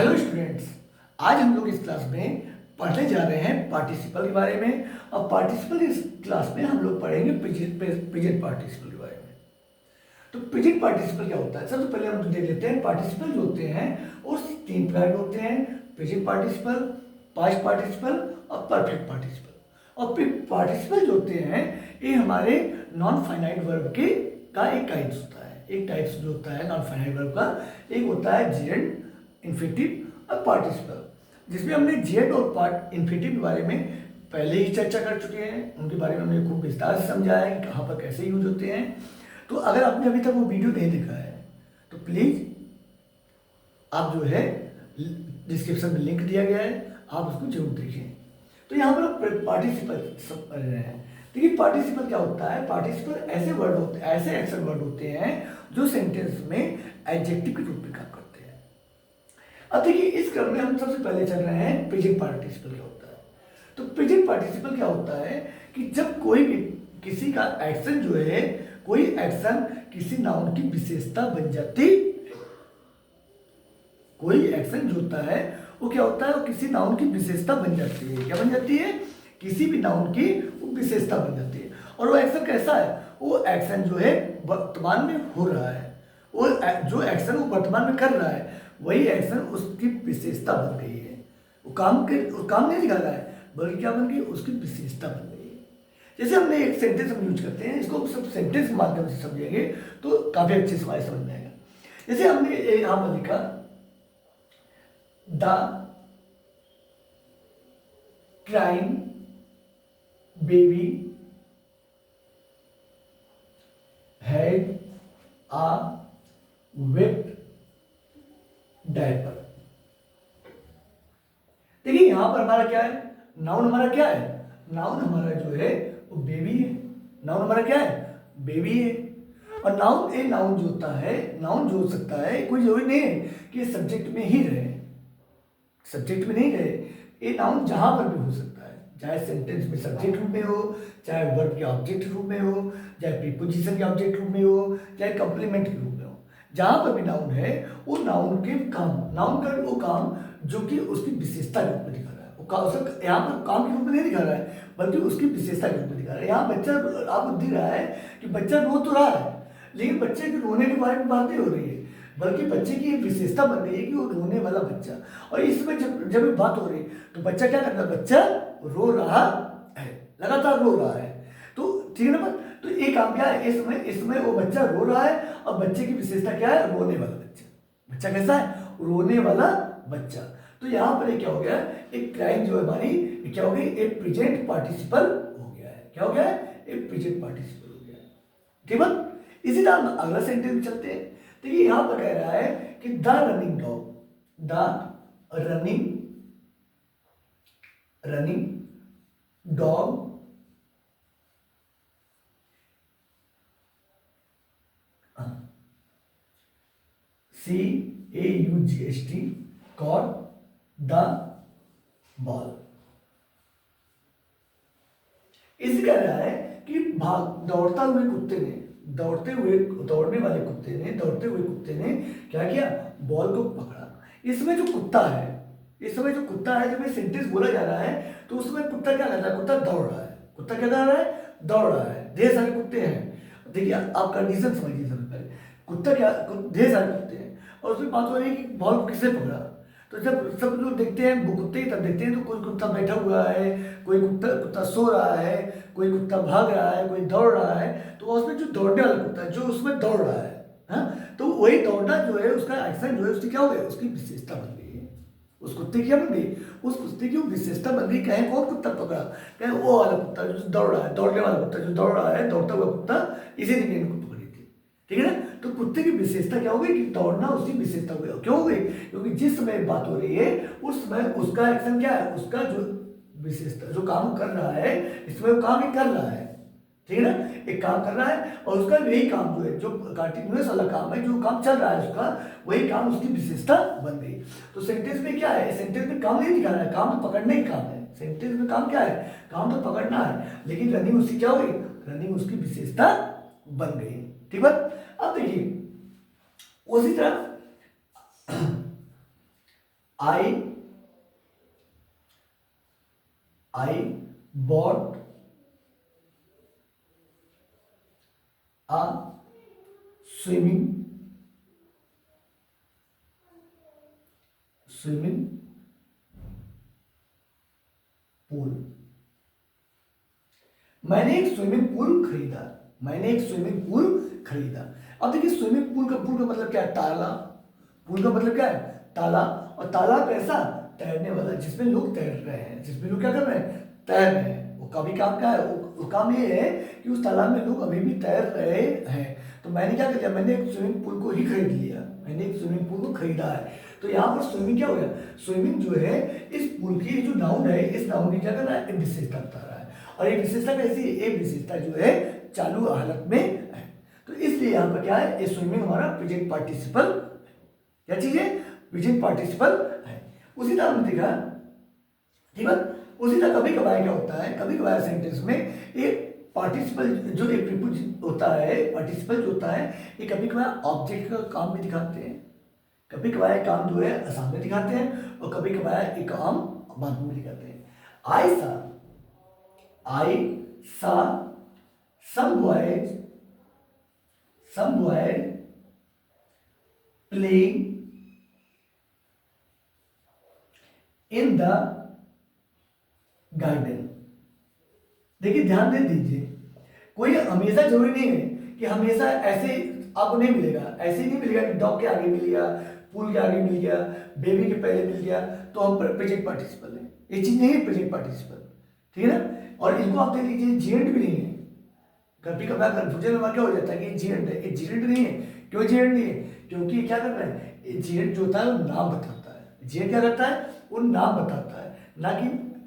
Hello students, आज हम लोग इस क्लास में पढ़ने जा रहे हैं पार्टिसिपल के बारे में। और पार्टिसिपल इस क्लास में हम लोग पढ़ेंगे प्रेजेंट पार्टिसिपल के बारे में। तो प्रेजेंट पार्टिसिपल क्या होता है, सबसे पहले हम देख लेते हैं। पार्टिसिपल जो होते हैं वो तीन प्रकार के होते हैं: प्रेजेंट पार्टिसिपल, पास्ट पार्टिसिपल और परफेक्ट पार्टिसिपल। और पार्टिसिपल जो होते हैं ये हमारे नॉन फाइनाइट वर्ब के का एक टाइप्स होता है। एक टाइप्स जो होता है नॉन फाइनाइट वर्ब का, एक होता है जेरेंड, इन्फिनिटिव और पार्टिसिपल, जिसमें हमने जेड और पार्ट इन्फिनिटिव के बारे में पहले ही चर्चा कर चुके हैं। उनके बारे में हमने खूब विस्तार से समझाया है कि कहाँ पर कैसे यूज होते हैं। तो अगर आपने अभी तक वो वीडियो नहीं देखा है तो प्लीज़ आप जो है डिस्क्रिप्शन में लिंक दिया गया है, आप उसको जरूर देखें। तो यहाँ पर पार्टिसिपल सब पढ़ रहे हैं। देखिए पार्टिसिपल क्या होता है। पार्टिसिपल ऐसे वर्ड होते हैं, ऐसे एक्शन वर्ड होते हैं जो सेंटेंस में एडजेक्टिव के रूप में काम करते हैं। अब देखिए इस क्रम में हम सबसे पहले चल रहे हैं प्रेजेंट पार्टिसिपल क्या होता है। तो प्रेजेंट पार्टिसिपल क्या होता है कि जब कोई भी किसी का एक्शन जो है, कोई एक्शन किसी नाउन की विशेषता बन जाती, कोई एक्शन जो होता है वो क्या होता है, वो किसी नाउन की विशेषता बन जाती है। क्या बन जाती है? किसी भी नाउन की विशेषता बन जाती है। और वो एक्शन कैसा है? वो एक्शन जो है वर्तमान में हो रहा है, वो जो एक्शन वो वर्तमान में कर रहा है वही एक्शन उसकी विशेषता बन गई है। वो काम नहीं दिखा रहा है बल्कि क्या बन गई, उसकी विशेषता बन गई है। जैसे हमने एक सेंटेंस हम यूज करते हैं, इसको सब सेंटेंस के माध्यम से समझेंगे तो काफी अच्छे से हमारे समझ में आएगा। जैसे हमने यहाँ पर लिखा the crime baby had a wet diaper. देखिए यहां पर हमारा क्या है, नाउन हमारा क्या है, नाउन हमारा जो है वो बेबी है। नाउन हमारा क्या है? बेबी है। और नाउन ए नाउन जो होता है, नाउन जो हो सकता है कोई जरूरी नहीं है कि सब्जेक्ट में ही रहे, सब्जेक्ट में नहीं रहे। ये नाउन जहां पर भी हो सकता है, चाहे सेंटेंस में सब्जेक्ट रूप में हो, चाहे वर्ब के ऑब्जेक्ट रूप में हो, चाहे प्रीपोजिशन के ऑब्जेक्ट रूप में हो, चाहे कंप्लीमेंट के रूप में हो। जहां पर भी नाउन है वो नाउन के काम, नाउन का वो काम जो कि उसकी विशेषता के रूप में दिखा रहा है, वो यहाँ पर काम के रूप में नहीं दिखा रहा है बल्कि उसकी विशेषता के रूप में दिखा रहा है। यहाँ बच्चा आपको दिख रहा है कि बच्चा रो तो रहा है, लेकिन बच्चे के रोने के बारे में बात नहीं हो रही है, बल्कि बच्चे की एक विशेषता बन गई है कि वो रोने वाला बच्चा। और इसमें जब बात हो रही तो बच्चा क्या करता है, बच्चा रो रहा है, लगातार रो रहा है। तो ठीक है ना बात। तो ये काम क्या है, इसमें वो बच्चा रो रहा है और बच्चे की विशेषता क्या है, रोने वाला बच्चा। बच्चा कैसा है? रोने वाला बच्चा। तो यहाँ पर क्या हो गया, एक क्राइम जो है हमारी क्या हो गई, एक प्रेजेंट पार्टिसिपल हो गया है। क्या हो गया है? एक प्रेजेंट पार्टिसिपल हो गया है। ठीक है। इसी तरह अगला सेंटेंस में चलते हैं। देखिए यहां पर कह रहा है कि the running dog, the running dog CAUGST caught the ball. इसे कह रहा है कि दौड़ने वाले कुत्ते ने क्या किया, बॉल को पकड़ा। इसमें जो कुत्ता है जब ये सेंटेंस बोला जा रहा है तो उसमें कुत्ता क्या कर रहा है, कुत्ता दौड़ रहा है। कुत्ता क्या कर रहा है? दौड़ रहा है। ढेर सारे कुत्ते हैं। देखिए आप कंडीशन समझिए सबसे पहले, कुत्ता क्या, ढेर सारे कुत्ते हैं और उसमें बात हो रही है कि बॉल को किसने पकड़ा। तो जब सब लोग देखते हैं वो कुत्ते की तरफ देखते हैं तो कोई कुत्ता बैठा हुआ है, कोई कुत्ता सो रहा है, कोई कुत्ता भाग रहा है, कोई दौड़ रहा है। तो उसमें जो दौड़ने वाला कुत्ता है जो उसमें दौड़ रहा है, हाँ, तो वही दौड़ना जो है उसका एक्शन जो है उसकी क्या हो गया, उसकी विशेषता बन गई है। उस कुत्ते की क्या बन गई, उस कुत्ते की विशेषता बन गई। कहीं कौन कुत्ता पकड़ा, कहीं वो वाला कुत्ता जो दौड़ रहा है, दौड़ने वाला कुत्ता जो दौड़ रहा है, दौड़ता हुआ कुत्ता, इसी ने इनको पकड़ी थी। ठीक है ना। तो कुत्ते की विशेषता क्या हो गई कि दौड़ना उसकी विशेषता हो गई। क्यों हो गई? क्योंकि जिस समय बात हो रही है उस समय उसका एक्शन क्या है, उसका जो विशेषता जो काम कर रहा है इसमें वो काम ही कर रहा है। ठीक है ना, एक काम कर रहा है और उसका यही काम जो है, जो कंटिन्यूअस वाला काम है, जो काम चल रहा है उसका, वही काम उसकी विशेषता बन गई। तो सेंटेंस में क्या है, सेंटेंस में काम नहीं दिखा रहा है, काम तो पकड़ने ही काम है। सेंटेंस में काम क्या है, काम तो पकड़ना है, लेकिन रनिंग उसकी क्या हो गई, रनिंग उसकी विशेषता बन गई। ठीक है। अब देखिए उसी तरह I bought a swimming pool. मैंने एक स्विमिंग पूल खरीदा। मैंने एक स्विमिंग पूल खरीदा। अब देखिए स्विमिंग पूल का मतलब क्या है? तालाब। पूल का मतलब क्या है? तालाब। और तालाब कैसा? तैरने वाला, जिसमें लोग तैर रहे हैं, जिसमें लोग क्या कर रहे हैं? तैर रहे हैं। वो कभी काम क्या है? वो काम ये है कि उस तालाब में लोग अभी भी तैर रहे हैं। तो मैंने क्या किया? मैंने एक स्विमिंग पूल को ही खरीद लिया। मैंने एक स्विमिंग पूल को खरीदा है। तो यहाँ पर स्विमिंग क्या हो गया? स्विमिंग जो है इस पूल की जो नाउन है, इस नाउन की क्या कर रहा है? विशेषता बता रहा है। और ये विशेषता कैसी है? ये विशेषता जो है चालू हालत में है। तो इसलिए यहाँ पर क्या है? ये स्विमिंग हमारा प्रेजेंट पार्टिसिपल। क्या चीज है? प्रेजेंट पार्टिसिपल है। उसी तरह हमने देखा, ठीक है, उसी तरह कभी कभार क्या होता है? कभी कभार सेंटेंस में एक पार्टिसिपल जो एक प्रीपोजिशन होता है, पार्टिसिपल जो होता है, ये कभी कभार ऑब्जेक्ट का काम भी दिखाते हैं। कभी कभार काम जो है सामने दिखाते हैं और कभी कभार एक काम बाद में दिखाते हैं। आई सा some boys playing in the garden। देखिए ध्यान दे दीजिए, कोई हमेशा जरूरी नहीं है कि हमेशा ऐसे आपको नहीं मिलेगा। ऐसे नहीं मिलेगा कि डॉग के आगे मिल गया, पूल के आगे मिल गया, बेबी के पहले मिल गया तो हम प्रेजेंट पार्टिसिपल है। ये चीज नहीं है प्रेजेंट पार्टिसिपल, ठीक है ना। और इनको आप देख लीजिए, जेंट भी नहीं है। कभी कभार कन्फ्यूजन में क्या हो जाता है कि जेंट है, ये जेंट नहीं है। क्यों जेंट नहीं है? क्योंकि क्या कर रहा है? जेंट जो होता है वो नाम बताता है। जेंट क्या करता है? वो नाम बताता है, ना कि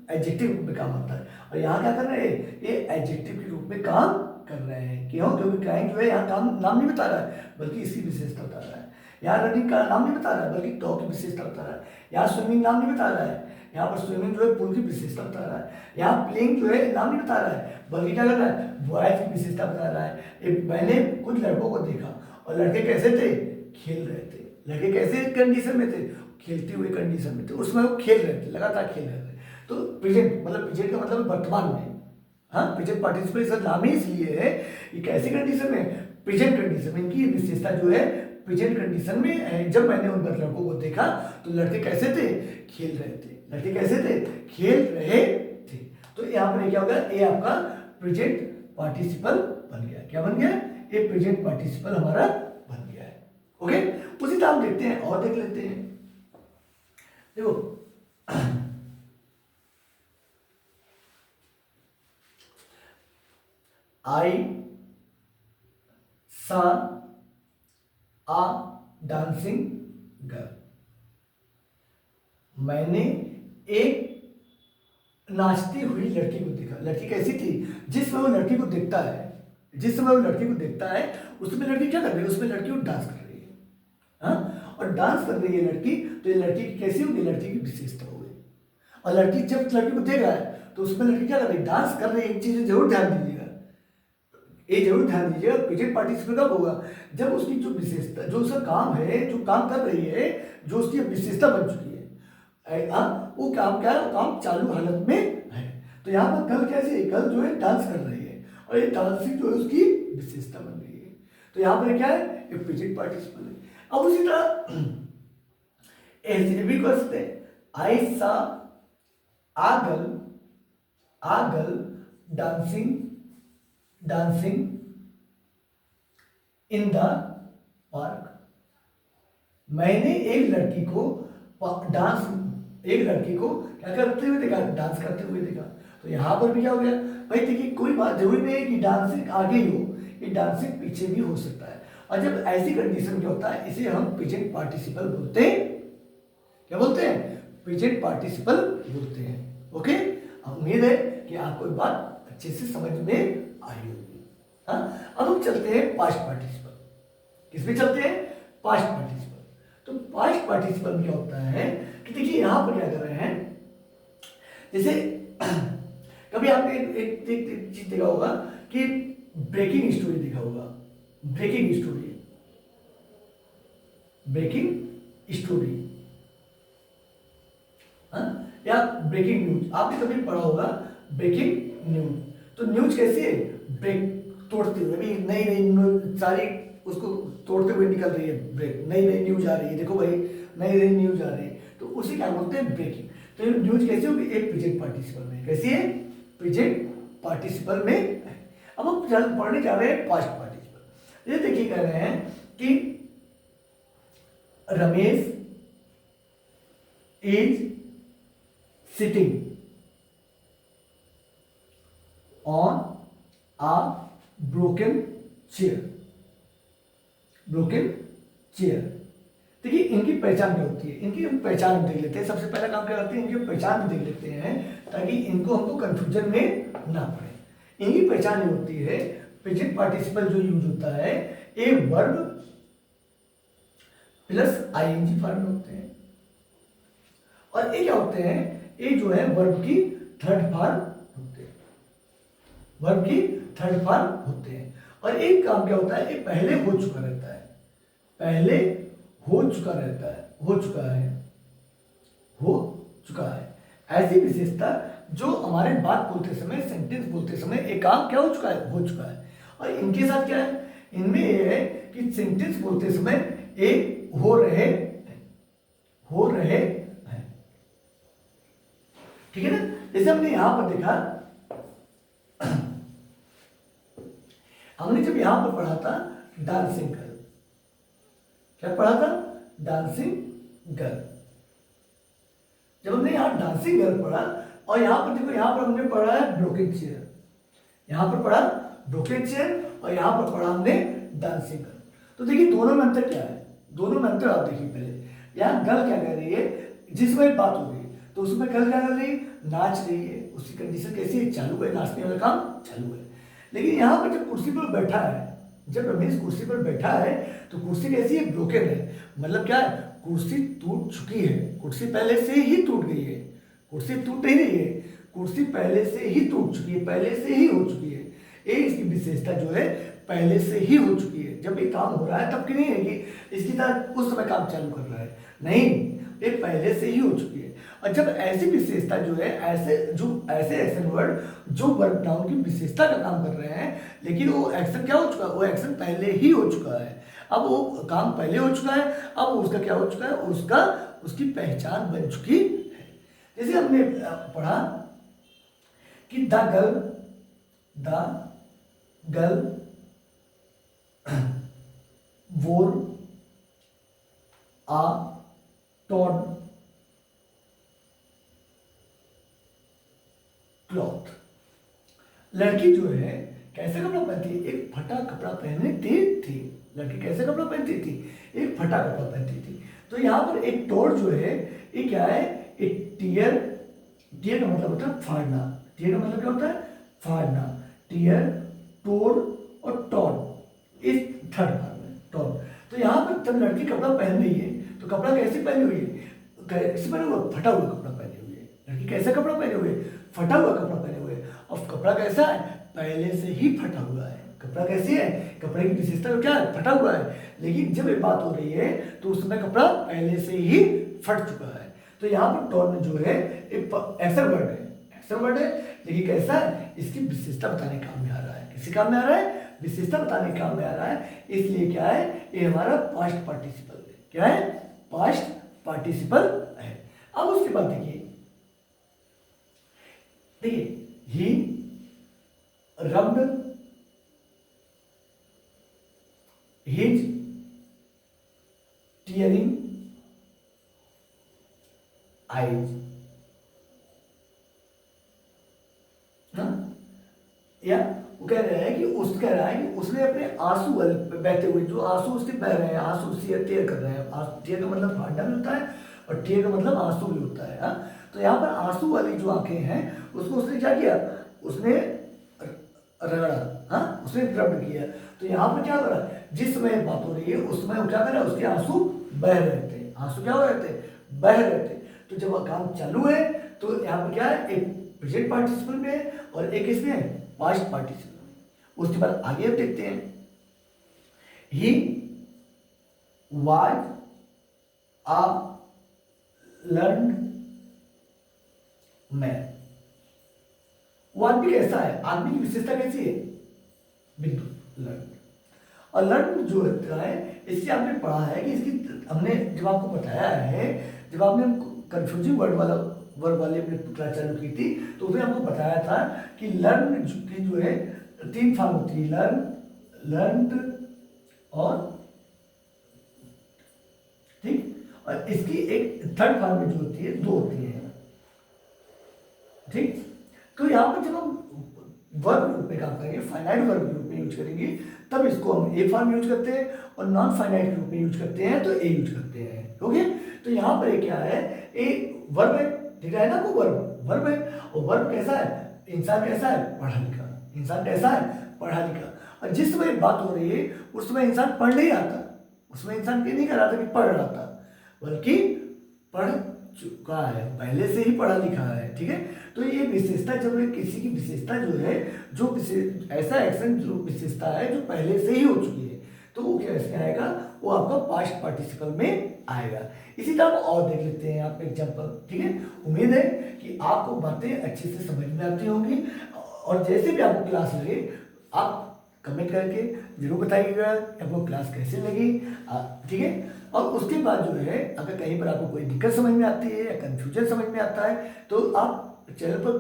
एडजेक्टिव में काम आता है। और यहाँ क्या कर रहे हैं? ये एडजेक्टिव के रूप में काम कर रहे हैं। क्यों? क्योंकि क्लाइंट जो है यहाँ काम नाम नहीं बता रहा है, बल्कि इसकी विशेषता बता रहा है। यहाँ रनिंग का नाम नहीं बता रहा है, बल्कि डॉग की विशेषता बता रहा है। यहाँ स्विमिंग नाम नहीं बता रहा है, यहाँ पर स्विमिंग जो है पूल की विशेषता बता रहा है। यहाँ प्लेइंग जो है नाम नहीं बता रहा है, बल्कि क्या कर रहा है? बॉयज की विशेषता बता रहा है। मैंने कुछ लड़कों को देखा और लड़के कैसे थे? खेल रहे थे। लड़के कैसे कंडीशन में थे? खेलते हुए कंडीशन में थे। उसमें वो खेल रहे थे, लगातार खेल रहे थे। तो प्रेजेंट मतलब प्रेजेंट का मतलब वर्तमान में। हाँ, प्रेजेंट पार्टिसिपल सर नाम ही इसलिए है कि कैसी कंडीशन में? प्रेजेंट कंडीशन में। इनकी विशेषता जो है प्रेजेंट कंडीशन में है। जब मैंने उन लड़कों को देखा तो लड़के कैसे थे? खेल रहे थे। लड़के कैसे थे? खेल रहे थे। तो यहाँ पर क्या होगा? ये आपका प्रेजेंट पार्टिसिपल बन गया। क्या बन गया? ये प्रेजेंट पार्टिसिपल हमारा बन गया है। ओके, उसी तरह हम देखते हैं और देख लेते हैं। देखो आई सा आ डांसिंग गर्ल। मैंने एक नाचती हुई लड़की को देखा। लड़की कैसी थी? जिस समय वो लड़की को देखता है, जिस समय वो लड़की को देखता है, उसमें लड़की क्या कर रही है? उसमें लड़की वो डांस कर रही है। हाँ, और डांस कर रही है लड़की, तो ये लड़की की कैसी होगी? लड़की की विशेषता हो गई। और लड़की जब लड़की को देख रहा है तो उसमें लड़की क्या कर रही है? डांस कर रही है। एक चीज जरूर ध्यान दीजिएगा, ये जरूर ध्यान दीजिएगा, प्रेजेंट पार्टिसिपल कब होगा? जब उसकी जो विशेषता, जो उसका काम है, जो काम कर रही है, जो उसकी विशेषता बन चुकी है, वो काम क्या है? वो काम चालू हालत में है। तो यहाँ पर गर्ल कैसी है? गर्ल जो है डांस कर रही है और ये डांसिंग जो है उसकी विशेषता बन रही है। तो यहाँ पर क्या है? ये प्रेजेंट पार्टिसिपल है। अब उसी तरह ऐसे भी कर सकते हैं। I saw a girl dancing in the park. मैंने एक लड़की को क्या करते हुए देखा? डांस करते हुए देखा। तो यहां पर भी क्या हो गया भाई? देखिए कोई बात जरूरी नहीं है कि डांसिंग आगे ही हो, ये डांसिंग पीछे भी हो सकता है। और जब ऐसी कंडीशन में होता है, इसे हम प्रेजेंट पार्टिसिपल बोलते हैं। क्या बोलते हैं? प्रेजेंट पार्टिसिपल बोलते हैं। ओके, उम्मीद है कि आपको ये बात अच्छे से समझ में आई होगी। हाँ, अब हम चलते हैं पास्ट पार्टिसिपल। किसमें चलते हैं? Past participle. तो पास्ट पार्टिसिपल में क्या होता है कि देखिए यहां पर क्या कर रहे हैं, जैसे कभी आपने एक चीज देखा होगा कि ब्रेकिंग स्टोरी देखा होगा। ब्रेकिंग स्टोरी आपने कभी पढ़ा होगा ब्रेकिंग न्यूज। तो न्यूज कैसी है, ब्रेक तोड़ते हुए, अभी नई नई सारी उसको तोड़ते हुए निकल रही है, ब्रेक नई नई न्यूज आ रही है, देखो भाई नई नई न्यूज आ रही है, तो उसे क्या बोलते हैं, ब्रेकिंग। तो न्यूज कैसी होगी, एक प्रेजेंट पार्टिसिपल में, कैसी है, प्रेजेंट पार्टिसिपल में है। अब हम पढ़ने जा रहे हैं पास्ट पार्टिसिपल। ये देखिए कह रहे हैं कि Ramesh is sitting on a broken chair, broken chair. देखिए इनकी पहचान क्या होती है, इनकी हम पहचान हम देख लेते हैं। सबसे पहला काम क्या करते हैं, इनकी पहचान देख लेते हैं ताकि इनको हमको कंफ्यूजन में ना पड़े। इनकी पहचान ये होती है, प्रेजेंट पार्टिसिपल जो यूज होता है, a verb plus ING form में होते हैं, और ये क्या होते हैं, ये जो है वर्ब की थर्ड फॉर्म होते हैं, वर्ब की थर्ड फॉर्म होते हैं। और एक काम क्या होता है, ये पहले हो चुका रहता है, पहले हो चुका रहता है, हो चुका है, हो चुका है। ऐसी विशेषता जो हमारे बात बोलते समय, सेंटेंस बोलते समय एक काम क्या हो चुका है, हो चुका है। और इनके साथ क्या है, इनमें यह है कि सेंटेंस बोलते समय एक हो रहे हैं, हो रहे हैं, ठीक है ना। जैसे हमने यहां पर देखा, हमने जब यहां पर पढ़ा था डांसिंग गर्ल, क्या पढ़ा था, डांसिंग गर्ल। जब हमने यहां डांसिंग गर्ल पढ़ा, और यहां पर देखो, यहां पर हमने पढ़ा है ब्रोकन चेयर, यहां पर पढ़ा ब्रोकन चेयर, और यहां पर पढ़ा हमने डांसिंग गर्ल। तो देखिए दोनों में अंतर क्या है, दोनों में अंतर आप देखिए। पहले यहां गर्ल क्या कह रही है, जिसमें बात हो रही है, तो उसमें गर्ल क्या कर रही है, नाच रही है, उसकी कंडीशन कैसी है, चालू है, नाचने वाला काम चालू है। लेकिन यहां पर जब कुर्सी पर बैठा है, जब रमेश कुर्सी पर बैठा है, तो कुर्सी कैसी है, ब्रोकन है। मतलब क्या है, कुर्सी टूट चुकी है, कुर्सी पहले से ही टूट गई है, कुर्सी टूट नहीं रही है, कुर्सी पहले से ही टूट चुकी है, पहले से ही हो चुकी है। ये इसकी विशेषता जो है, पहले से ही हो चुकी है। जब ये काम हो रहा है तब की नहीं है कि इसकी तरह उस समय काम चालू कर रहा है, नहीं, ये पहले से ही हो चुकी है। और जब ऐसी विशेषता जो है, ऐसे एक्शन वर्ड जो वर्ब नाउन की विशेषता का काम कर रहे हैं, लेकिन वो एक्शन क्या हो चुका है, वो एक्शन पहले ही हो चुका है, अब वो काम पहले हो चुका है, अब उसका क्या हो चुका है, उसकी पहचान बन चुकी है। जैसे हमने पढ़ा कि द गर्ल वोर आ torn क्लॉथ। लड़की जो है कैसे कपड़ा पहनती है, एक फटा कपड़ा पहनती थी। लड़की कैसे कपड़ा पहनती थी, एक फटा कपड़ा पहनती थी। तो यहाँ पर एक टोर जो है, ये क्या है, एक टीयर, टीयर का मतलब होता है फाड़ना, टीयर का मतलब क्या होता है, फाड़ना, टीयर, टोर और टॉन, इस थर्ड पार्ट में टॉन। तो यहाँ पर जब लड़की कपड़ा पहन रही है, तो कपड़ा कैसे पहनी हुई है, कैसे पहने हुए, फटा हुआ कपड़ा पहने हुए है। लड़की कैसा कपड़ा पहने हुए, फटा हुआ कपड़ा पहने हुए। और कपड़ा कैसा है, पहले से ही फटा हुआ है। कपड़ा कैसी है, कपड़े की विशेषता क्या है, फटा हुआ है। लेकिन जब ये बात हो रही है तो उस समय कपड़ा पहले से ही फट चुका है। तो यहाँ पर टॉर्न जो है एक एक्शन वर्ड है, एक्शन वर्ड है, लेकिन कैसा है, इसकी विशेषता बताने काम में आ रहा है। किसी काम में आ रहा है, विशेषता बताने काम में आ रहा है। इसलिए क्या है, ये हमारा पास्ट पार्टिसिपल है। क्या है, पास्ट पार्टिसिपल है। अब उसके बाद देखिए ही रब्ड हिज टीयरिंग आईज। या वो कह रहा है कि कह रहा है कि उसने अपने आंसू बहते हुए, जो आंसू उसके बह रहे हैं, आंसू टीयर कर रहे हैं। टीयर का मतलब फाड़ना भी होता है और टीयर का मतलब आंसू भी होता है। तो यहाँ पर आंसू वाली जो आंखें हैं, उसको उसने क्या किया, उसने रगड़ा, उसने रब्ड किया। तो यहाँ पर क्या हो रहा है, जिस समय बात हो रही है उस समय वो क्या कर रहा है, उसके आंसू बह रहे थे। आंसू क्या हो रहे थे, बह रहे थे। तो जब काम चालू है तो यहाँ पर क्या है, एक प्रेजेंट पार्टिसिपल में है और एक इसमें पास्ट पार्टिसिपल में। उसके बाद आगे अब देखते हैं, he was a learned man. वो आदमी कैसा है, आदमी की विशेषता कैसी है, बिंदु लर्न। और लर्न जो होता है, इससे आपने पढ़ा है कि इसकी हमने जब आपको बताया है, जब आपने कंफ्यूजिंग वर्ड वाले अपने क्लास चालू की थी, तो उसमें हमको बताया था कि लर्न की जो है 3 फॉर्म होती है, लर्न, लर्नड और ठीक, और इसकी एक थर्ड फॉर्म में जो होती है 2 होती है, ठीक। तो यहाँ पर जब हम वर्ब ग्रुप में काम करेंगे, फाइनाइट वर्ब ग्रुप में यूज करेंगे, तब इसको हम ए फॉर्म यूज करते हैं, और नॉन फाइनाइट ग्रुप में यूज करते हैं तो ए यूज करते हैं। ओके, तो यहाँ पर क्या है, ए वर्ब है, ठीक है ना, वो वर्ब है, और वर्ब कैसा है, इंसान कैसा है, पढ़ा लिखा, इंसान कैसा है, पढ़ा लिखा। और जिस समय बात हो रही है उस समय इंसान पढ़ नहीं आता, उसमें इंसान ये नहीं कर रहा था कि पढ़ रहा था, बल्कि पढ़ चुका है, पहले से ही पढ़ा लिखा है, ठीक है। तो ये विशेषता, जब किसी की विशेषता जो है, जो ऐसा एक्शन जो विशेषता है जो पहले से ही हो चुकी है, तो वो कैसे आएगा, वो आपका पास्ट पार्टिसिपल में आएगा। इसी तरह और देख लेते हैं आप एग्जाम्पल, ठीक है। उम्मीद है कि आपको बातें अच्छे से समझ में आती होंगी, और जैसे भी आपको क्लास लगे आप कमेंट करके जरूर बताइएगा आपको क्लास कैसे लगी, ठीक है। और उसके बाद जो है, अगर कहीं पर आपको कोई दिक्कत समझ में आती है या कन्फ्यूजन समझ में आता है, तो आप चैनल पर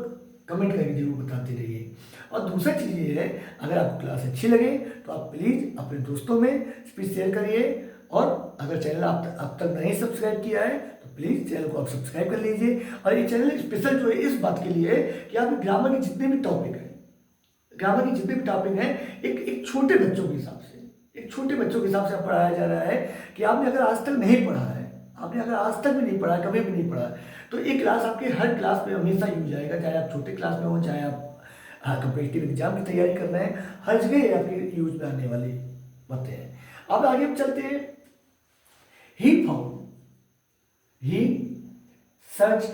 कमेंट करके जरूर बताते रहिए। और दूसरा चीज़ ये है, अगर आपको क्लास अच्छी लगे तो आप प्लीज़ अपने दोस्तों में स्पीच शेयर करिए, और अगर चैनल आप अब तक नहीं सब्सक्राइब किया है तो प्लीज़ चैनल को आप सब्सक्राइब कर लीजिए। और ये चैनल स्पेशल जो है इस बात के लिए है कि आप ग्रामर के जितने भी टॉपिक हैं, ग्रामर के जितने भी टॉपिक हैं, एक छोटे बच्चों के हिसाब से, एक छोटे बच्चों के हिसाब से पढ़ाया जा रहा है कि आपने अगर आज तक नहीं पढ़ा है, आपने अगर आज तक भी नहीं पढ़ा, कभी भी नहीं पढ़ा, तो ये क्लास आपके हर क्लास में हमेशा यूज आएगा, चाहे आप छोटे क्लास में हो, चाहे आप कम्पिटिटिव एग्जाम की तैयारी कर रहे हैं, हर जगह आपके यूज में आने वाली बातें हैं। अब आगे हम चलते हैं। He found, he searched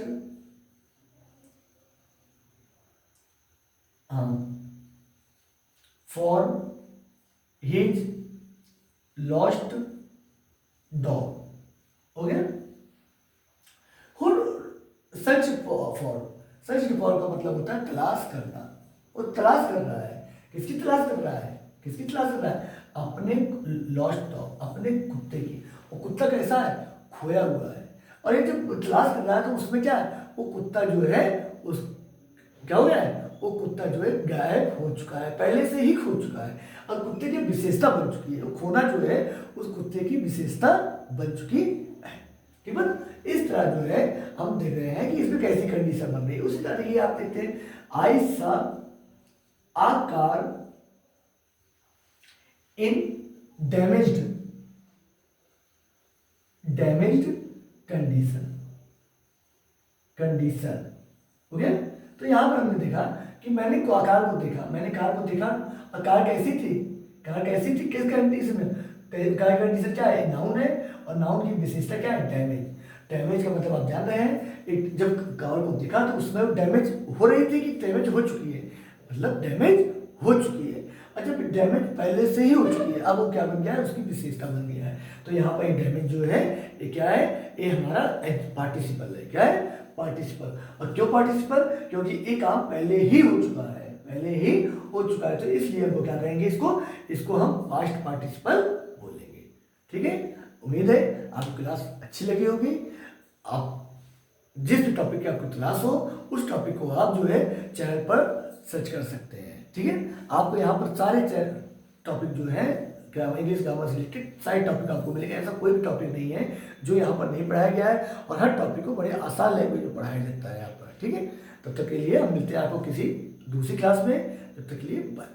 for his lost dog, हो गया। सर्च फॉर का मतलब होता है तलाश करना, वो तलाश कर रहा है, किसकी तलाश कर रहा है, किसकी तलाश कर रहा है, अपने लॉस्ट डॉग, अपने कुत्ते की। वो कुत्ता कैसा है, खोया हुआ है, और ये जब तलाश कर रहा है तो उसमें क्या है, वो कुत्ता जो है उस क्या हो गया है, वो कुत्ता जो है गायब हो चुका है, पहले से ही खो चुका है, और कुत्ते की विशेषता बन चुकी है, वो खोना जो है उस कुत्ते की विशेषता बन चुकी है, ठीक है। इस तरह जो है हम देख रहे हैं कि इसमें कैसी कंडीशन बन रही है। उसी तरह देखिए आप देखते हैं, I saw uh car in damaged condition, हो गया। तो यहां पर हमने देखा कि मैंने कार को देखा, और कार कैसी थी, किस कंडीशन में, कार कंडीशन क्या है, नाउन है, और नाउन की विशेषता क्या है, डैमेज का मतलब आप जान रहे हैं, एक जब कार को देखा तो उसमें डैमेज हो रही थी कि डैमेज हो चुकी है, मतलब डैमेज हो चुकी है। और जब डैमेज पहले से ही हो चुकी है, अब वो क्या बन गया है, उसकी विशेषता बन गया है। तो यहाँ पर डैमेज जो है ये क्या है, ये हमारा पार्टिसिपल है, क्या है, पार्टिसिपल। और क्यों पार्टिसिपल, क्योंकि ये काम पहले ही हो चुका है, तो इसलिए हम क्या कहेंगे, इसको हम पास्ट पार्टिसिपल बोलेंगे, ठीक है। उम्मीद है आपको क्लास अच्छी लगी होगी। आप जिस भी टॉपिक की आपको तलाश हो, उस टॉपिक को आप जो है चैनल पर सर्च कर सकते हैं, ठीक है। आपको यहाँ पर सारे टॉपिक जो है इंग्लिश ग्रामर से रिलेटेड सारे टॉपिक आपको मिलेंगे, ऐसा कोई भी टॉपिक नहीं है जो यहाँ पर नहीं पढ़ाया गया है, और हर टॉपिक को बड़े आसान लैंग्वेज में पढ़ाया जाता है यहाँ पर, ठीक है। तब तक के लिए हम मिलते हैं आपको किसी दूसरी क्लास में, तब तक के लिए बाय।